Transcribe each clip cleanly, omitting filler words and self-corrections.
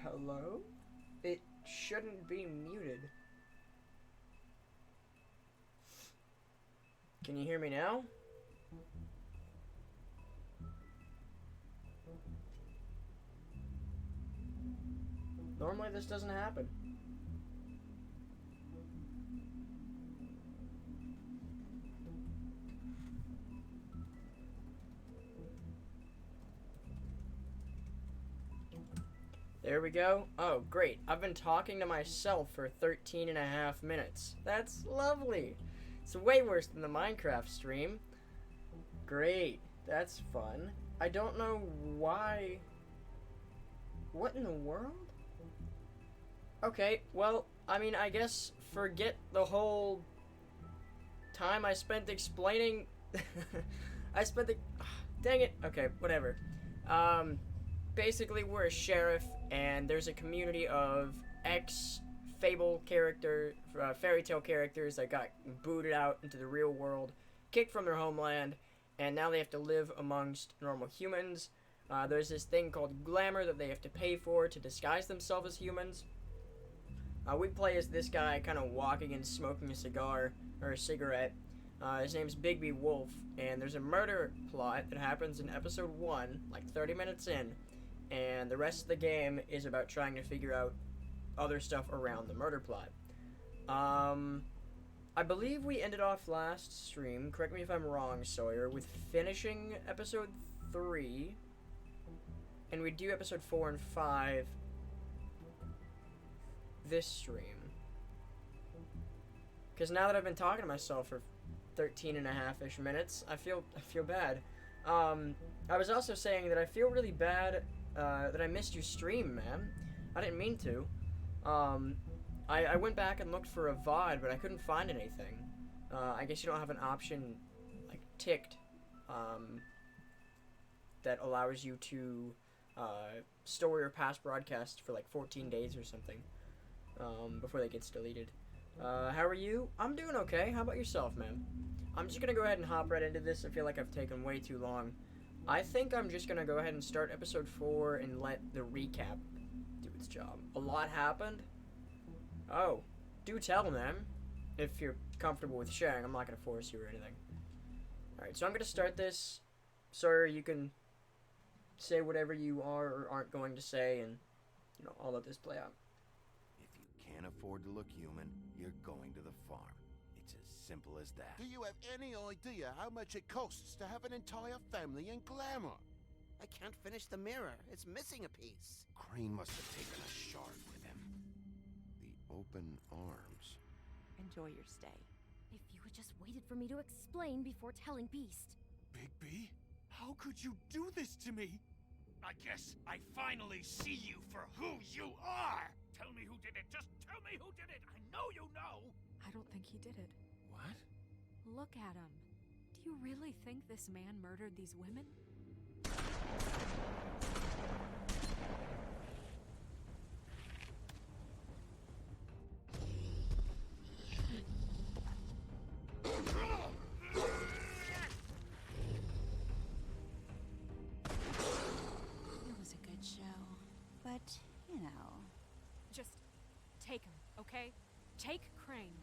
Hello? It shouldn't be muted. Can you hear me now? Normally this doesn't happen. There we go. Oh, great. I've been talking to myself for 13 and a half minutes. That's lovely. It's way worse than the Minecraft stream. Great. That's fun. I don't know why. What in the world? Okay, well, I mean, I guess forget the whole time I spent explaining. I spent the. Dang it. Okay, whatever. Basically, we're a sheriff, and there's a community of ex-Fable fairy tale characters that got booted out into the real world, kicked from their homeland, and now they have to live amongst normal humans. There's this thing called glamour that they have to pay for to disguise themselves as humans. We play as this guy kind of walking and smoking a cigar, or a cigarette. His name's Bigby Wolf, and there's a murder plot that happens in episode 1, like 30 minutes in, and the rest of the game is about trying to figure out other stuff around the murder plot. I believe we ended off last stream, correct me if I'm wrong, Sawyer, with finishing episode 3, and we do episode 4 and 5 this stream. Because now that I've been talking to myself for 13 and a half-ish minutes, I feel bad. I was also saying that I feel really bad that I missed your stream, man. I didn't mean to. I went back and looked for a VOD, but I couldn't find anything. I guess you don't have an option, like, ticked, that allows you to store your past broadcasts for, like, 14 days or something, before that gets deleted. How are you? I'm doing okay. How about yourself, man? I'm just gonna go ahead and hop right into this. I feel like I've taken way too long. I think I'm just gonna go ahead and start episode 4 and let the recap do its job. A lot happened? Oh, do tell, man. If you're comfortable with sharing, I'm not gonna force you or anything. Alright, so I'm gonna start this. Sir, you can say whatever you are or aren't going to say, and, you know, I'll let this play out. If you can't afford to look human, you're going to the farm. It's as simple as that. Do you have any idea how much it costs to have an entire family in glamour? I can't finish the mirror. It's missing a piece. Crane must have taken a shard with him. The open arms. Enjoy your stay. If you had just waited for me to explain before telling Beast. Bigby, how could you do this to me? I guess I finally see you for who you are! Tell me who did it! Just tell me who did it! I know you know! I don't think he did it. What? Look at him. Do you really think this man murdered these women? It was a good show, but, you know. Just take him, okay? Take Crane.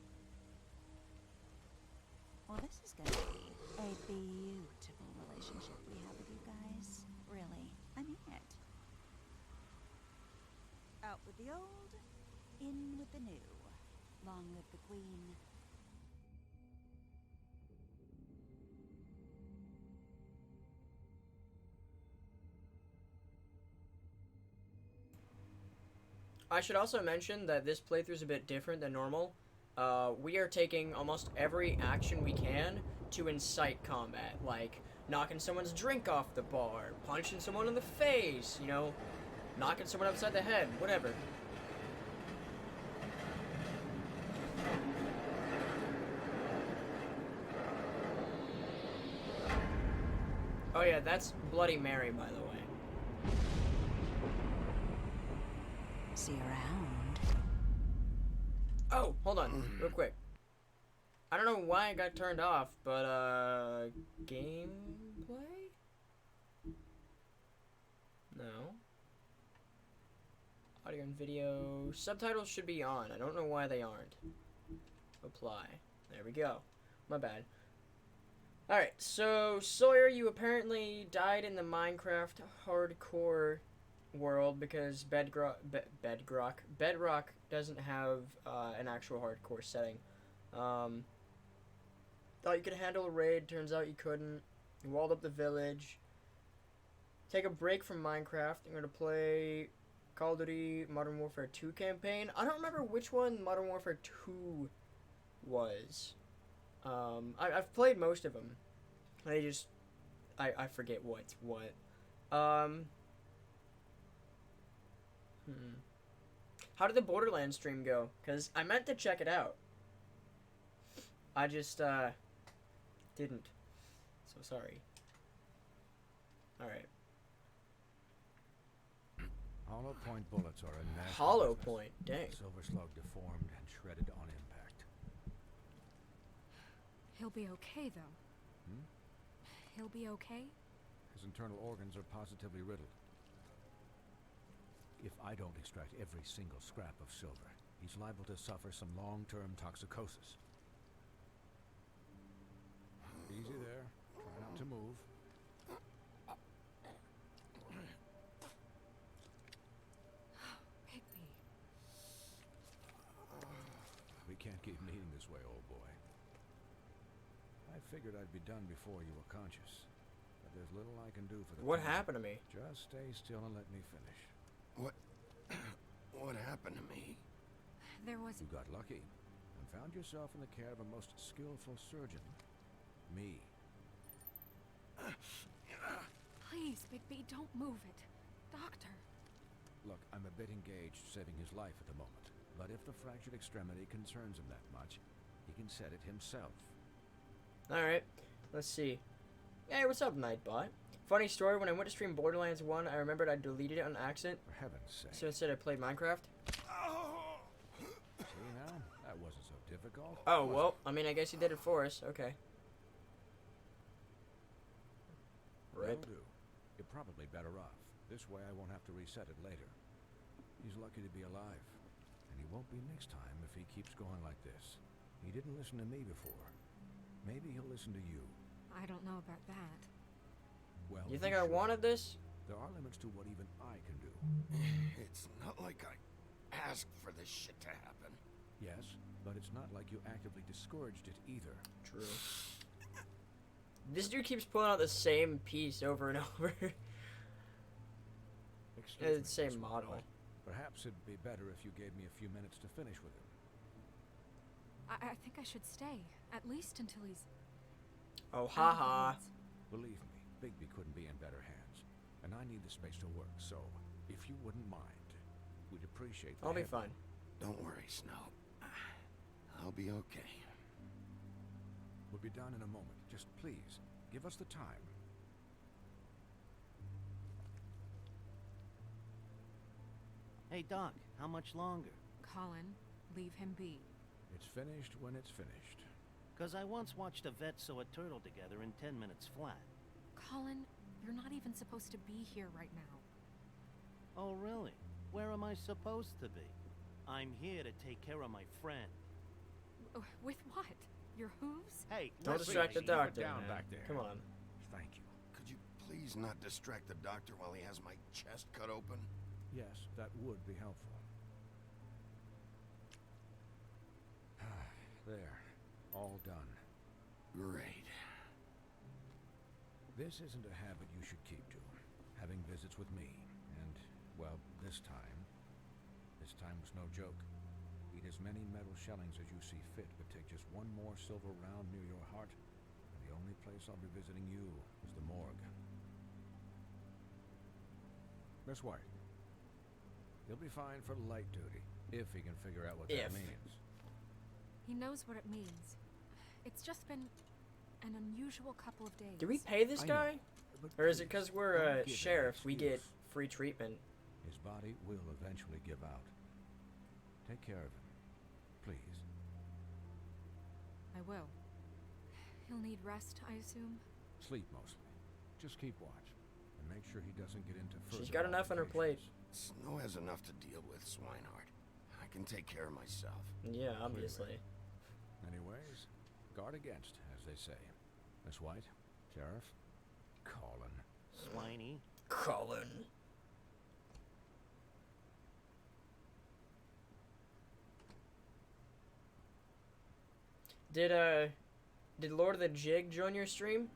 Well, this is gonna be a beautiful relationship we have with you guys. Really, I mean it. Out with the old, in with the new. Long live the queen. I should also mention that this playthrough is a bit different than normal. We are taking almost every action we can to incite combat, like knocking someone's drink off the bar, punching someone in the face, you know, knocking someone upside the head, whatever. Oh yeah, that's Bloody Mary, by the way. See you around. Oh, hold on, real quick. I don't know why it got turned off, but, gameplay? No. Audio and video. Subtitles should be on. I don't know why they aren't. Apply. There we go. My bad. Alright, so Sawyer, you apparently died in the Minecraft hardcore world because Bedrock doesn't have an actual hardcore setting. Thought you could handle a raid, turns out you couldn't. You walled up the village. Take a break from Minecraft. I'm gonna play Call of Duty Modern Warfare 2 campaign. I don't remember which one Modern Warfare 2 was. I've played most of them. I forget what's what. How did the Borderlands stream go? Because I meant to check it out. I just, didn't. So sorry. Alright. Hollow point bullets are a nasty Hollow business. point, dang. Silver Slug deformed and shredded on impact. He'll be okay, though. Hmm? He'll be okay? His internal organs are positively riddled. If I don't extract every single scrap of silver, he's liable to suffer some long-term toxicosis. Easy there. Try not to move. Higby. We can't keep meeting this way, old boy. I figured I'd be done before you were conscious. But there's little I can do for the What time. happened to me? Just stay still and let me finish. What happened to me? There was... You got lucky and found yourself in the care of a most skillful surgeon. Me. Please, Bigby, don't move it. Doctor. Look, I'm a bit engaged saving his life at the moment. But if the fractured extremity concerns him that much, he can set it himself. Alright, let's see. Hey, what's up, Nightbot? Funny story, when I went to stream Borderlands 1, I remembered I deleted it on accident. For heaven's sake. So instead I played Minecraft. See now? That wasn't so difficult. Oh, was well, I mean, I guess he did it for us. Okay. it? Rip. Will do. You're probably better off. This way I won't have to reset it later. He's lucky to be alive. And he won't be next time if he keeps going like this. He didn't listen to me before. Maybe he'll listen to you. I don't know about that. Well, You he think I should. wanted this? There are limits to what even I can do. It's not like I asked for this shit to happen. Yes, but it's not like you actively discouraged it either. True. This dude keeps pulling out the same piece over and over. Excuse It's the me, same Miss model. White. Perhaps it'd be better if you gave me a few minutes to finish with him. I think I should stay. At least until he's... Oh, out of the haha. woods. Believe me, Bigby couldn't be in better hands. And I need the space to work, so if you wouldn't mind, we'd appreciate the I'll be heads- fine. Don't worry, Snow. I'll be okay. We'll be done in a moment. Just please, give us the time. Hey, Doc, how much longer? Colin, leave him be. It's finished when it's finished. 'Cause I once watched a vet sew a turtle together in 10 minutes flat. Colin, you're not even supposed to be here right now. Oh, really? Where am I supposed to be? I'm here to take care of my friend. With what? Your hooves? Hey, Don't listen, distract the lady. doctor, down man. back there. Come on. Thank you. Could you please not distract the doctor while he has my chest cut open? Yes, that would be helpful. There. All done. Great. This isn't a habit you should keep to. Having visits with me. And, well, this time was no joke. Eat as many metal shellings as you see fit, but take just one more silver round near your heart, and the only place I'll be visiting you is the morgue. Miss White, He'll be fine for light duty, if he can figure out what If. that means. He knows what it means. It's just been an unusual couple of days. Do we pay this I know, guy? but Or is it please, because we're don't a give him sheriff, we get excuse. free treatment? His body will eventually give out. Take care of him, please. I will. He'll need rest, I assume. Sleep mostly. Just keep watch, and make sure he doesn't get into further She's got enough on her plate. altercations. Snow has enough to deal with, Swinehart. I can take care of myself. Yeah, obviously. Anyways, guard against, as they say. Miss White, Sheriff, Colin. Swiney. Colin. Did Lord of the Jig join your stream?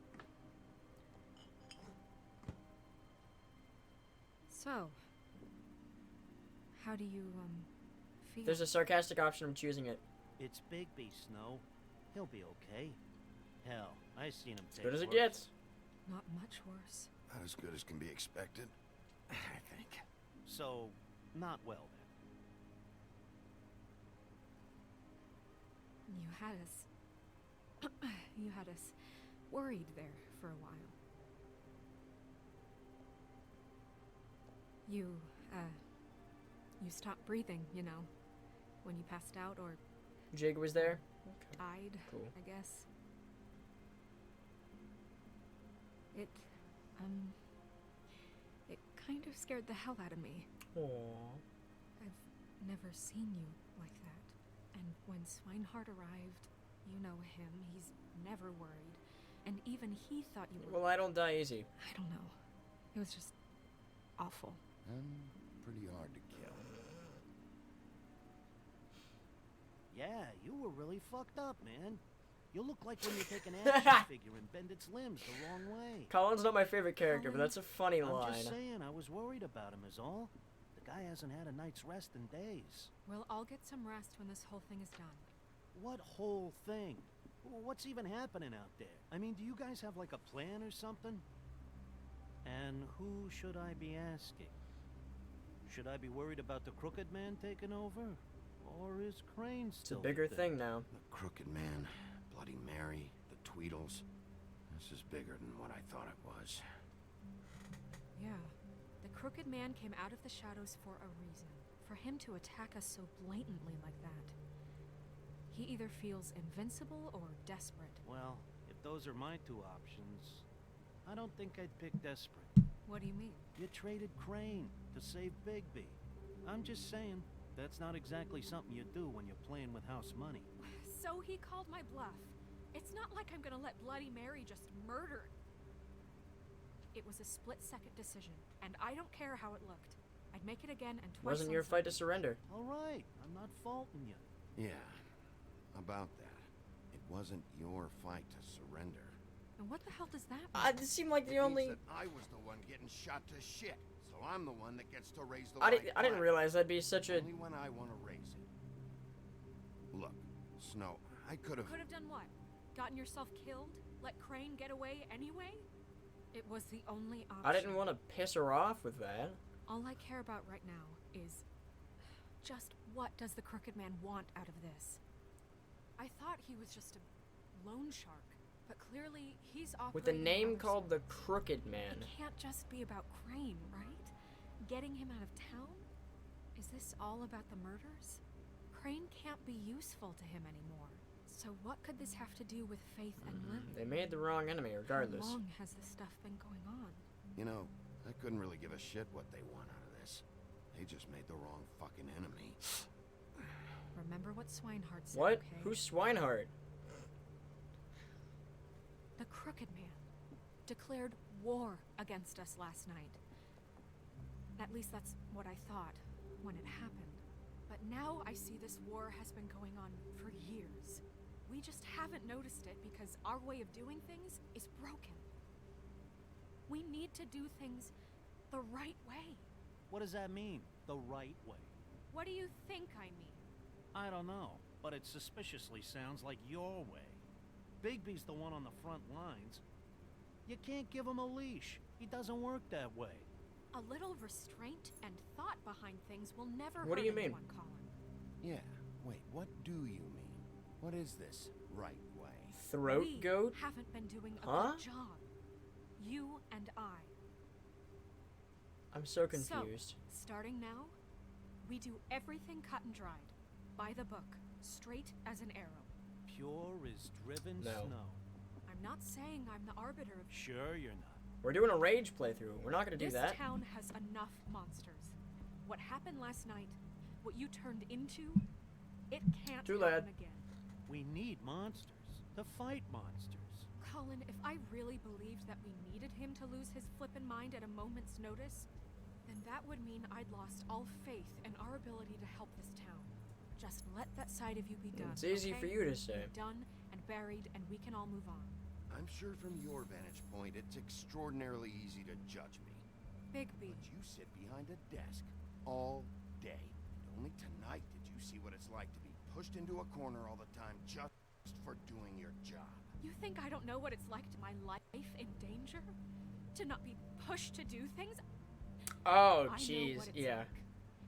So, how do you, feel? There's a sarcastic option of choosing it. It's Bigby, Snow. He'll be okay. Hell, I seen him take Good as it worse. gets. Not much worse. Not as good as can be expected, I think. So, not well then. You had us. You had us worried there for a while. You stopped breathing, you know, when you passed out or Jig was there. died, Cool. I guess. It kind of scared the hell out of me. Aww. I've never seen you like that. And when Swinehart arrived, you know him, he's never worried. And even he thought you were... Well, I don't die easy. I don't know. It was just awful. And pretty hard to kill. Yeah, you were really fucked up, man. You look like when you take an action figure and bend its limbs the wrong way. Colin's not my favorite character, but that's a funny I'm line. just saying, I was worried about him is all. The guy hasn't had a night's rest in days. We'll all get some rest when this whole thing is done. What whole thing? What's even happening out there? I mean, do you guys have like a plan or something? And who should I be asking? Should I be worried about the Crooked Man taking over? Or is Crane It's a still bigger the thing now. The Crooked Man, Bloody Mary, the Tweedles. This is bigger than what I thought it was. Yeah. The Crooked Man came out of the shadows for a reason. For him to attack us so blatantly like that. He either feels invincible or desperate. Well, if those are my two options, I don't think I'd pick desperate. What do you mean? You traded Crane to save Bigby. I'm just saying, that's not exactly something you do when you're playing with house money. So he called my bluff. It's not like I'm gonna let Bloody Mary just murder. It was a split-second decision, and I don't care how it looked. I'd make it again and twice. Wasn't your on fight to Sunday. surrender. All right, I'm not faulting you. Yeah, about that. It wasn't your fight to surrender. And what the hell does that mean? It seemed like It the only. means that I was the one getting shot to shit, so I'm the one that gets to raise the I white didn't flag. realize that'd be such a. Only when I want to raise it. Look, Snow, I could have... Could have done what? Gotten yourself killed? Let Crane get away anyway? It was the only option. I didn't want to piss her off with that. All I care about right now is just what does the Crooked Man want out of this? I thought he was just a loan shark, but clearly he's operating With a name on other called the servers. Crooked Man. It can't just be about Crane, right? Getting him out of town? Is this all about the murders? Crane can't be useful to him anymore. So what could this have to do with Faith and Lily? They made the wrong enemy, regardless. How long has this stuff been going on? You know, I couldn't really give a shit what they want out of this. They just made the wrong fucking enemy. Remember what Swinehart said, What? okay? Who's Swinehart? The Crooked Man declared war against us last night. At least that's what I thought when it happened. But now I see this war has been going on for years. We just haven't noticed it because our way of doing things is broken. We need to do things the right way. What does that mean, the right way? What do you think I mean? I don't know, but it suspiciously sounds like your way. Bigby's the one on the front lines. You can't give him a leash. He doesn't work that way. A little restraint and thought behind things will never What do hurt you mean? anyone, Colin. Yeah, wait, what do you mean? What is this right way? Throat We goat? haven't been doing a Huh? good job. You and I. I'm so confused. So, starting now, we do everything cut and dried, by the book, straight as an arrow. Pure as driven No. snow. I'm not saying I'm the arbiter of Sure you're not. We're doing a rage playthrough. We're not gonna do this that. town has enough monsters. What happened last night, what you turned into, it can't Too happen late. again. We need monsters to fight monsters. Colin, if I really believed that we needed him to lose his flippin' mind at a moment's notice, then that would mean I'd lost all faith in our ability to help this town. Just let that side of you be done. It's easy okay? for you to say. Be done and buried, and we can all move on. I'm sure from your vantage point, it's extraordinarily easy to judge me. Bigby. But you sit behind a desk all day. And only tonight did you see what it's like to be pushed into a corner all the time just for doing your job. You think I don't know what it's like to my life in danger? To not be pushed to do things? Oh, I know jeez, what it's yeah. like.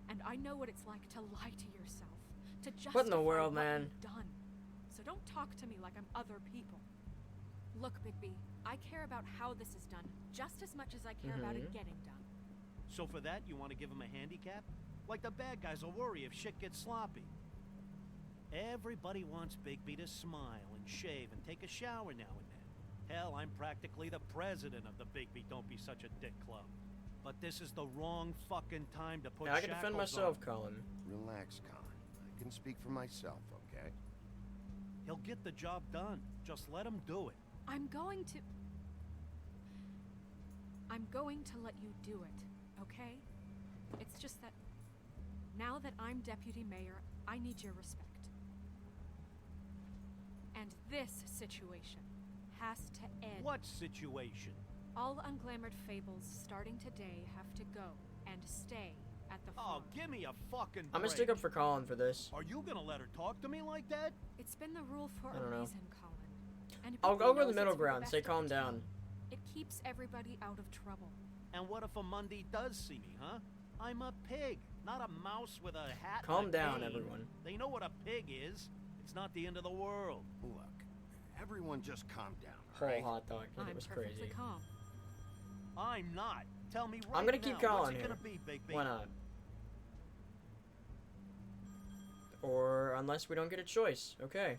And I know what it's like to lie to yourself. To justify What in the world, what man? you've done. So don't talk to me like I'm other people. Look, Bigby, I care about how this is done just as much as I care about it getting done. So for that, you want to give him a handicap? Like the bad guys will worry if shit gets sloppy. Everybody wants Bigby to smile and shave and take a shower now and then. Hell, I'm practically the president of the Bigby Don't Be Such a Dick Club. But this is the wrong fucking time to put Yeah, I can defend shackles myself, on. Colin. Relax, Colin. I can speak for myself, okay? He'll get the job done. Just let him do it. I'm going to let you do it, okay? It's just that now that I'm deputy mayor, I need your respect. And this situation has to end. What situation? All unglamored fables starting today have to go and stay at the farm. Oh, give me a fucking break. I'm gonna stick up for Colin for this. Are you gonna let her talk to me like that? It's been the rule for I a don't know. reason, Colin. And I'll Bigby go knows the middle it's for ground. best Say of the calm town. down. It keeps everybody out of trouble. And what if a Mundy does see me, huh? I'm a pig, not a mouse with a hat. and Calm a down, cane. everyone. They know what a pig is. It's not the end of the world. Look, everyone just calm down, Whole alright? hot dog. I'm It was perfectly crazy. calm. I'm not. Tell me right I'm gonna keep now, Colin what's it here. gonna be, Bigby? Why not? Or unless we don't get a choice. Okay.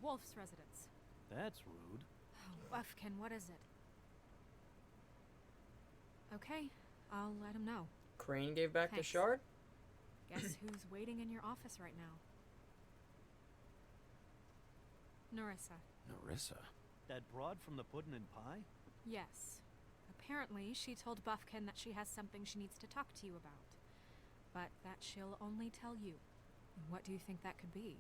Wolf's residence. That's rude. Oh, Buffkin, what is it? Okay, I'll let him know. Crane gave back the Thanks. shard? Guess who's waiting in your office right now? Narissa. Narissa. That broad from the puddin' and pie? Yes. Apparently, she told Buffkin that she has something she needs to talk to you about. But that she'll only tell you. What do you think that could be?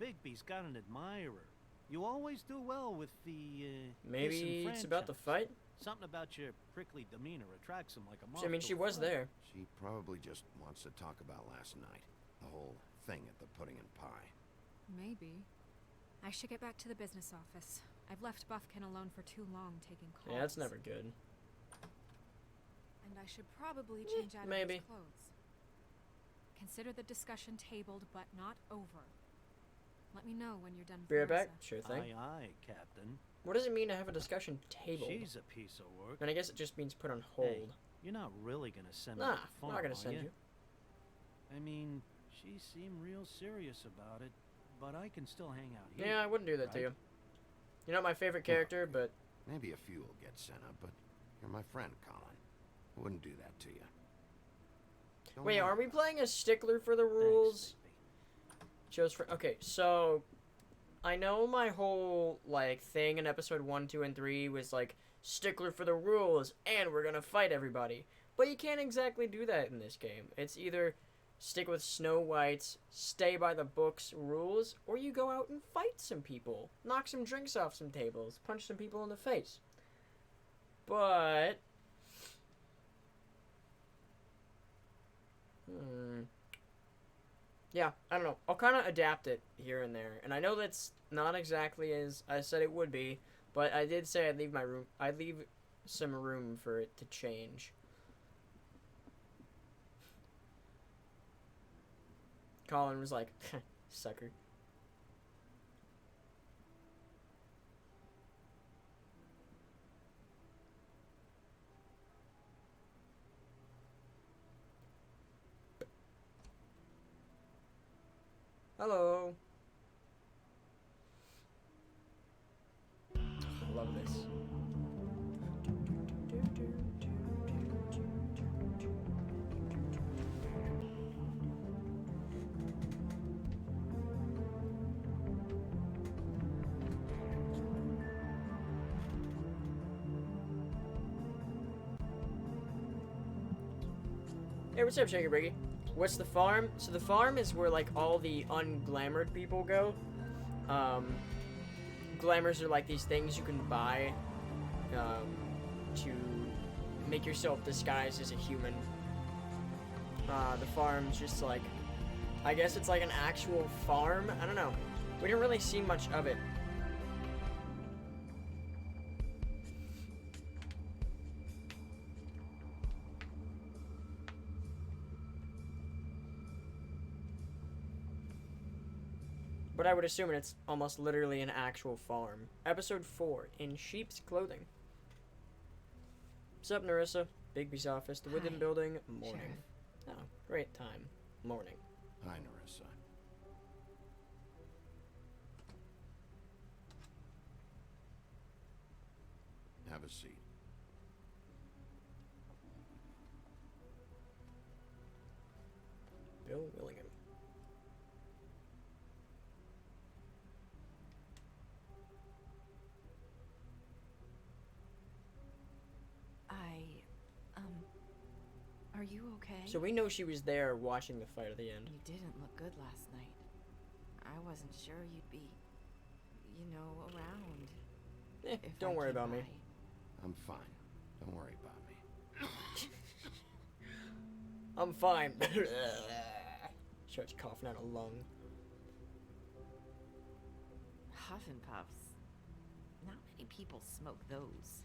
Bigby's got an admirer. You always do well with the, Maybe it's about the fight? Something about your prickly demeanor attracts him like a moth I mean, to she a was flame. there. She probably just wants to talk about last night. The whole thing at the pudding and pie. Maybe. I should get back to the business office. I've left Buffkin alone for too long taking calls. Yeah, that's never good. And I should probably change out of maybe. these clothes. Consider the discussion tabled but not over. Let me know when you're done with Be right back? Narissa. Sure thing. Aye, aye, Captain. What does it mean to have a discussion tabled? She's a piece of work. And I guess it just means put on hold. You're not really gonna send me Nah, to the I'm farm, not gonna are send ya? you. I mean, she seemed real serious about it, but I can still hang out here. Yeah, I wouldn't do that to right? you. You're not my favorite character, but Maybe a few will get sent up, but you're my friend, Colin. I wouldn't do that to you. Don't wait, worry are we about playing a stickler for the Thanks, rules? Bigby. Chose for okay, so I know my whole like thing in episode 1, 2, and 3 was like stickler for the rules, and we're gonna fight everybody. But you can't exactly do that in this game. It's either stick with Snow White's stay by the book's rules, or you go out and fight some people, knock some drinks off some tables, punch some people in the face. But yeah, I don't know. I'll kind of adapt it here and there. And I know that's not exactly as I said it would be, but I did say I'd leave my room. I'd leave some room for it to change. Colin was like, sucker. Hello. I love this. Hey, what's up, Shaky Briggy? What's the farm? So the farm is where like all the unglamored people go. Glamours are like these things you can buy to make yourself disguise as a human. The farm's just like, I guess it's like an actual farm. I don't know. We didn't really see much of it. But I would assume it's almost literally an actual farm. Episode 4, In Sheep's Clothing. What's up, Narissa? Bigby's office, the Within Hi, building, morning. Sheriff. Oh, great time. Morning. Hi, Narissa. Have a seat. Bill Willingham. Are you okay? So we know she was there watching the fight at the end. You didn't look good last night. I wasn't sure you'd be, you know, around. if Don't I worry came about me. by. I'm fine. Don't worry about me. I'm fine. Starts coughing out a lung. Huff and Puffs. Not many people smoke those.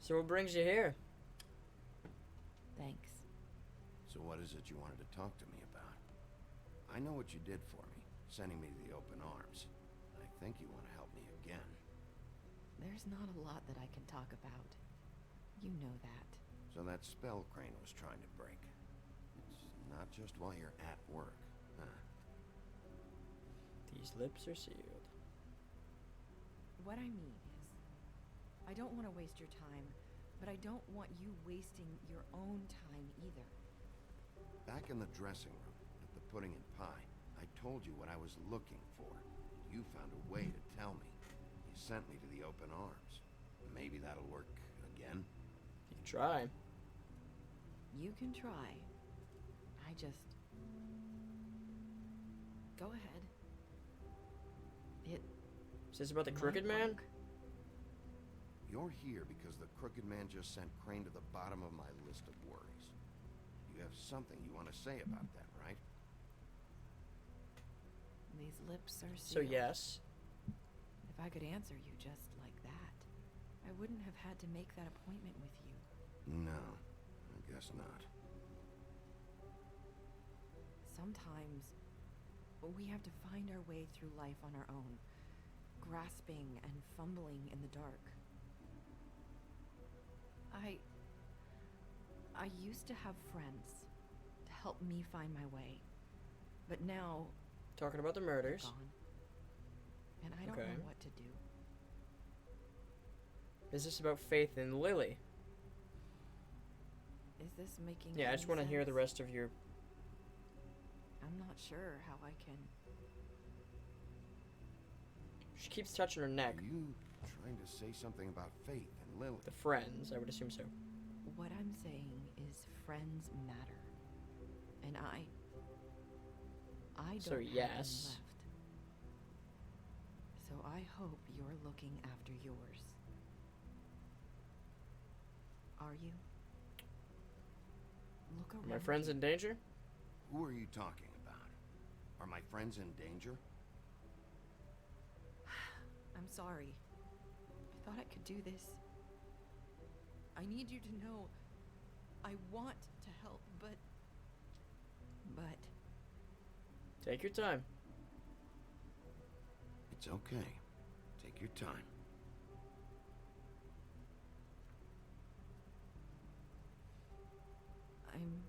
So what brings you here? Thanks. So what is it you wanted to talk to me about? I know what you did for me, sending me to the open arms. I think you want to help me again. There's not a lot that I can talk about. You know that. So that spell Crane was trying to break. It's not just while you're at work, huh? These lips are sealed. What I mean is, I don't want to waste your time, but I don't want you wasting your own time either. Back in the dressing room, at the pudding and pie, I told you what I was looking for. You found a way to tell me. You sent me to the open arms. Maybe that'll work again? You can try. You can try. I just... Go ahead. It... Is this about the might Crooked Man? work. You're here because the Crooked Man just sent Crane to the bottom of my list of worries. You have something you want to say about that, right? These lips are So sealed. yes. If I could answer you just like that, I wouldn't have had to make that appointment with you. No, I guess not. Sometimes we have to find our way through life on our own, grasping and fumbling in the dark. I used to have friends to help me find my way, but now Talking about the they're murders. gone, and I don't Okay. know what to do. Is this about Faith and Lily? Is this making Yeah, I any just want to hear the sense? rest of your... I'm not sure how I can. She keeps touching her neck. Are you trying to say something about Faith and Lily? The friends, I would assume so. What I'm saying is friends matter. And I don't So, have yes. any left. So I hope you're looking after yours. Are you? Look around. My friends in danger? Who are you talking about? Are my friends in danger? I'm sorry. I thought I could do this. I need you to know I want to help, but... Take your time. It's okay. Take your time. I'm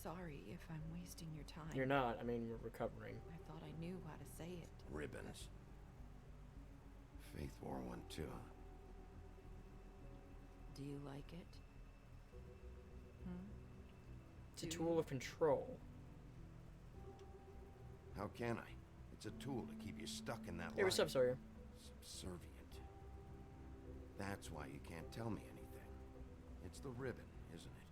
sorry if I'm wasting your time. You're not. I mean, we're recovering. I thought I knew how to say it. Ribbons. Faith wore one too. Do you like it? Hmm? It's a tool of control. How can I? It's a tool to keep you stuck in that Hey, what's up, life. Sawyer? Subservient. That's why you can't tell me anything. It's the ribbon, isn't it?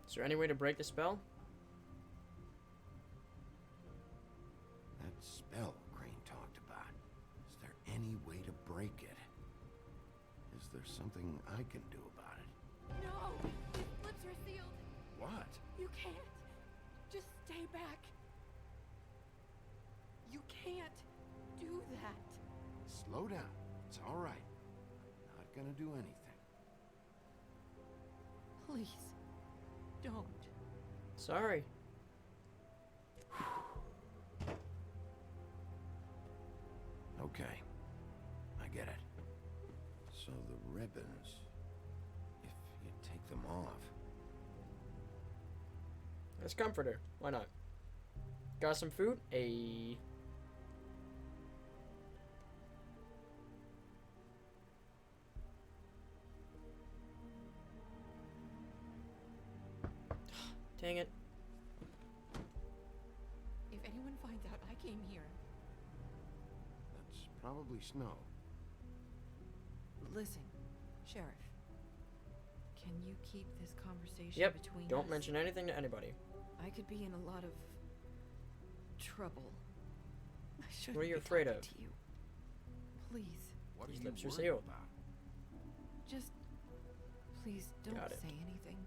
Is there any way to break the spell? That spell Crane talked about. Is there any way to break it? Is there something I can do about it? No! His lips are sealed! What? You can't! Just stay back! You can't do that! Slow down. It's all right. I'm not gonna do anything. Please, don't. Sorry. Okay. I get it. So the ribbons, if you take them off, Let's comfort her. Why not? Got some food? A. Dang it. If anyone finds out I came here, that's probably Snow. listen, Sheriff. Can you keep this conversation Yep. between Don't us? mention anything to anybody. I could be in a lot of trouble. I shouldn't What are you be afraid talking of? to you. Please, What These are you lips are worried sealed. about? just please don't Got it. say anything.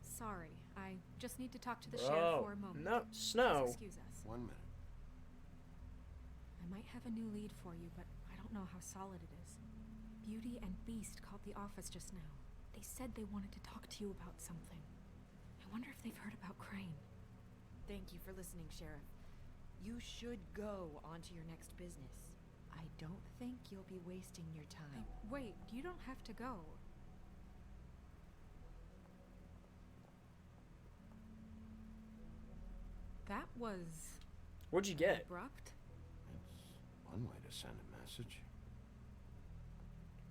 Sorry, I just need to talk to the Bro, sheriff for a moment. no, Please Snow. excuse us. 1 minute. I might have a new lead for you, but I don't know how solid it is. Beauty and Beast called the office just now. They said they wanted to talk to you about something. I wonder if they've heard about Crane. Thank you for listening, Sheriff. You should go on to your next business. I don't think you'll be wasting your time. Wait, you don't have to go. That was What'd you get? abrupt. It's one way to send a message.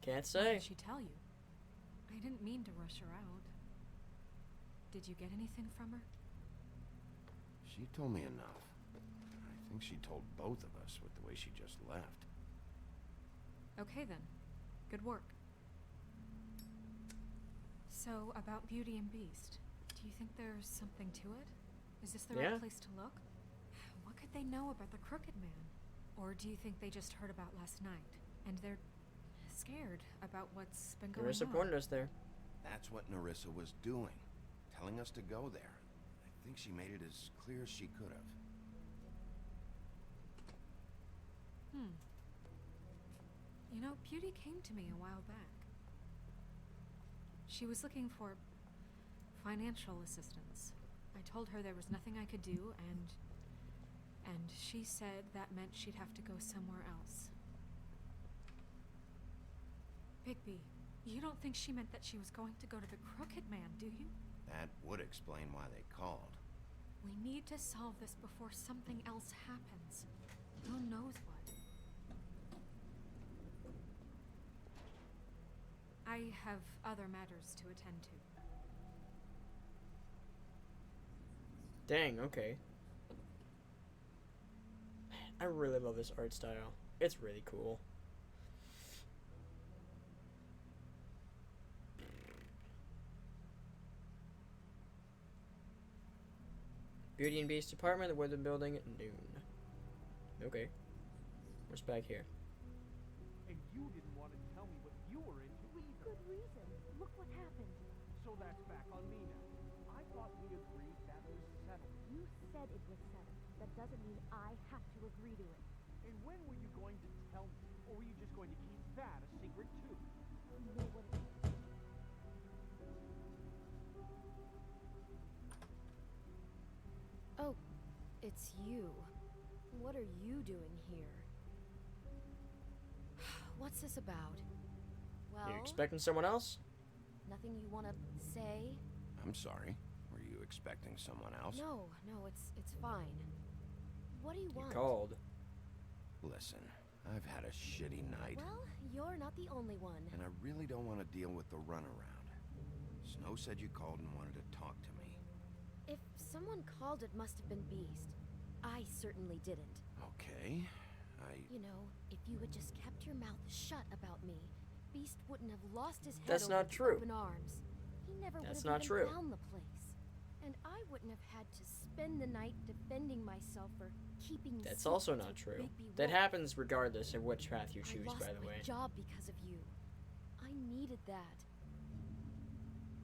Can't What say. did she tell you? I didn't mean to rush her out. Did you get anything from her? She told me enough. I think she told both of us with the way she just left. Okay then. Good work. So, about Beauty and Beast, do you think there's something to it? Is this the Yeah. right place to look? What could they know about the Crooked Man? Or do you think they just heard about last night, and they're scared about what's been going Marissa on? pointed us there. That's what Narissa was doing. Telling us to go there. I think she made it as clear as she could have. You know, Beauty came to me a while back. She was looking for financial assistance. I told her there was nothing I could do, and she said that meant she'd have to go somewhere else. Bigby, you don't think she meant that she was going to go to the Crooked Man, do you? That would explain why they called. We need to solve this before something else happens. Who knows what? I have other matters to attend to. Dang, okay. I really love this art style. It's really cool. Beauty and Beast apartment, the Woodland Building, noon. Okay. What's back here? And you didn't want to tell me what you were into either. Good reason. Look what happened. So that's back on me now. I thought we agreed that was settled. You said it was settled. That doesn't mean I have to agree to it. And when were you going to tell me? Or were you just going to keep that a secret too? You know what it is. Oh, it's you. What are you doing here? What's this about? Well, You expecting someone else? nothing you want to say? I'm sorry. Were you expecting someone else? No, it's fine. What do you You want? called. Listen, I've had a shitty night. Well, you're not the only one. And I really don't want to deal with the runaround. Snow said you called and wanted to talk to me. If someone called, it must have been Beast. I certainly didn't. Okay, You know, if you had just kept your mouth shut about me, Beast wouldn't have lost his head That's over not its true. open arms. He never would That's have not even true. found the place. And I wouldn't have had to spend the night defending myself for keeping That's also secrets not with true. Bigby That Wolf. happens regardless of which path you choose, I lost by the my way. job because of you. I needed that.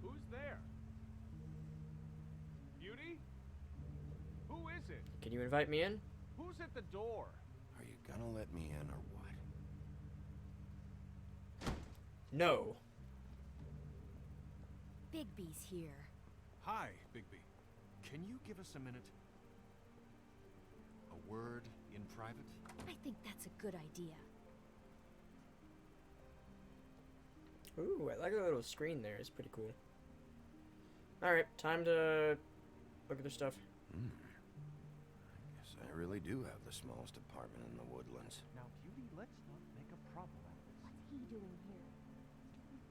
Who's there? Beauty? Who is it? Can you invite me in? Who's at the door? are you gonna let me in or what? No. Bigby's here. Hi, Bigby. Can you give us a minute? A word in private? I think that's a good idea. Ooh, I like the little screen there. It's pretty cool. Alright, time to look at their stuff. I guess I really do have the smallest apartment in the Woodlands. Now, Beauty, let's not make a problem out of this. What's he doing here?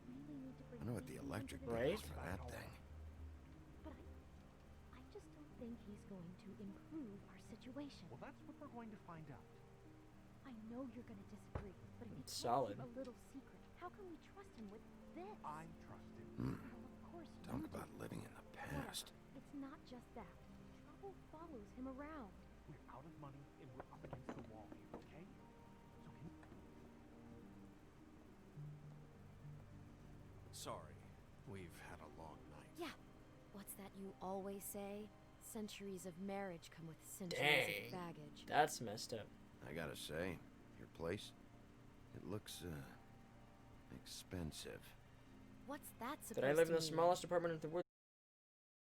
We really need to bring I know what the Beast into electric this bill Right? is for that thing. But I just don't think he's going to improve our situation. Well, that's what we're going to find out. I know you're going to disagree, but if he It's can't solid. keep a little secret, how can we trust him with this? I trust him. Well, of course Talk you do. about living in the past. It's not just that. Trouble follows him around. We're out of money and we're up against the wall here, okay? So can Sorry, we've had a long night. Yeah. What's that you always say? Centuries of marriage come with centuries Dang. of baggage. That's messed up. I gotta say, your place, it looks, expensive. What's that supposed Did I live in to the mean? smallest apartment in the woods?